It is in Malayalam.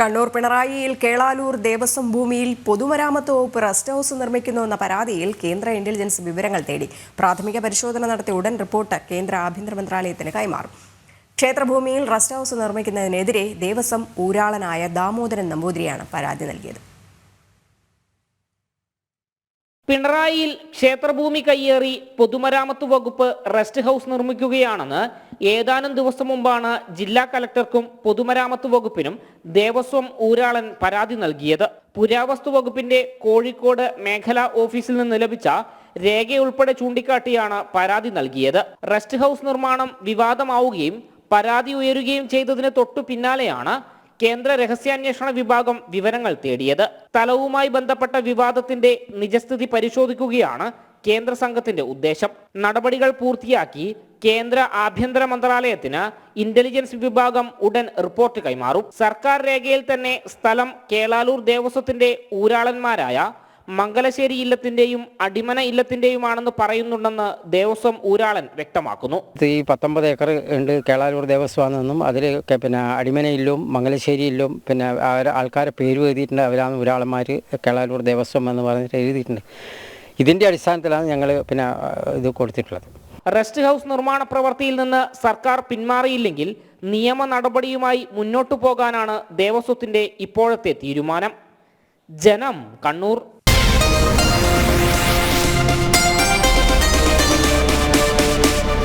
കണ്ണൂർ പിണറായിയിൽ കേളാലൂർ ദേവസ്വം ഭൂമിയിൽ പൊതുമരാമത്ത് വകുപ്പ് റെസ്റ്റ് ഹൌസ് നിർമ്മിക്കുന്നുവെന്ന പരാതിയിൽ കേന്ദ്ര ഇന്റലിജൻസ് വിവരങ്ങൾ തേടി. പ്രാഥമിക പരിശോധന നടത്തി ഉടൻ റിപ്പോർട്ട് കേന്ദ്ര ആഭ്യന്തര മന്ത്രാലയത്തിന് കൈമാറും. ക്ഷേത്രഭൂമിയിൽ റെസ്റ്റ് ഹൌസ് നിർമ്മിക്കുന്നതിനെതിരെ ദേവസ്വം ഊരാളനായ ദാമോദരൻ നമ്പൂതിരിയാണ് പരാതി നൽകിയത്. പിണറായിയിൽ ക്ഷേത്രഭൂമി കയ്യേറി പൊതുമരാമത്ത് വകുപ്പ് റെസ്റ്റ് ഹൌസ് നിർമ്മിക്കുകയാണെന്ന് ഏതാനും ദിവസം മുമ്പാണ് ജില്ലാ കലക്ടർക്കും പൊതുമരാമത്ത് വകുപ്പിനും ദേവസ്വം ഊരാളൻ പരാതി നൽകിയത്. പുരാവസ്തു വകുപ്പിന്റെ കോഴിക്കോട് മേഖലാ ഓഫീസിൽ നിന്ന് ലഭിച്ച രേഖയുൾപ്പെടെ ചൂണ്ടിക്കാട്ടിയാണ് പരാതി നൽകിയത്. റെസ്റ്റ് ഹൌസ് നിർമ്മാണം വിവാദമാവുകയും പരാതി ഉയരുകയും ചെയ്തതിന് തൊട്ടു പിന്നാലെയാണ് കേന്ദ്ര രഹസ്യാന്വേഷണ വിഭാഗം വിവരങ്ങൾ തേടിയത്. സ്ഥലവുമായി ബന്ധപ്പെട്ട വിവാദത്തിന്റെ നിജസ്ഥിതി പരിശോധിക്കുകയാണ് കേന്ദ്ര സംഘത്തിന്റെ ഉദ്ദേശം. നടപടികൾ പൂർത്തിയാക്കി കേന്ദ്ര ആഭ്യന്തര മന്ത്രാലയത്തിന് ഇന്റലിജൻസ് വിഭാഗം ഉടൻ റിപ്പോർട്ട് കൈമാറും. സർക്കാർ രേഖയിൽ തന്നെ സ്ഥലം കേളാലൂർ ദേവസ്വത്തിന്റെ ഊരാളന്മാരായ മംഗലശ്ശേരി ഇല്ലത്തിന്റെയും അടിമന ഇല്ലത്തിന്റെയുമാണെന്ന് പറയുന്നുണ്ടെന്ന് ദേവസ്വം ഊരാളൻ വ്യക്തമാക്കുന്നു. ഈ 19 ഏക്കർ ഉണ്ട് കേളാലൂർ ദേവസ്വമെന്നും അതിൽ പിന്നെ അടിമന ഇല്ലും മംഗലശ്ശേരി ഇല്ലും പിന്നെ ആൾക്കാരെ പേര് എഴുതിയിട്ടുണ്ട്. അവരാണ് ഊരാളന്മാർ കേളാലൂർ ദേവസ്വം എന്ന് പറഞ്ഞിട്ട് എഴുതിയിട്ടുണ്ട്. ഇതിന്റെ അടിസ്ഥാനത്തിലാണ് ഞങ്ങൾ പിന്നെ ഇത് കൊടുത്തിട്ടുള്ളത്. റെസ്റ്റ് ഹൌസ് നിർമ്മാണ പ്രവൃത്തിയിൽ നിന്ന് സർക്കാർ പിന്മാറിയില്ലെങ്കിൽ നിയമ നടപടിയുമായി മുന്നോട്ടു പോകാനാണ് ദേവസ്വത്തിന്റെ ഇപ്പോഴത്തെ തീരുമാനം. ജനം, കണ്ണൂർ.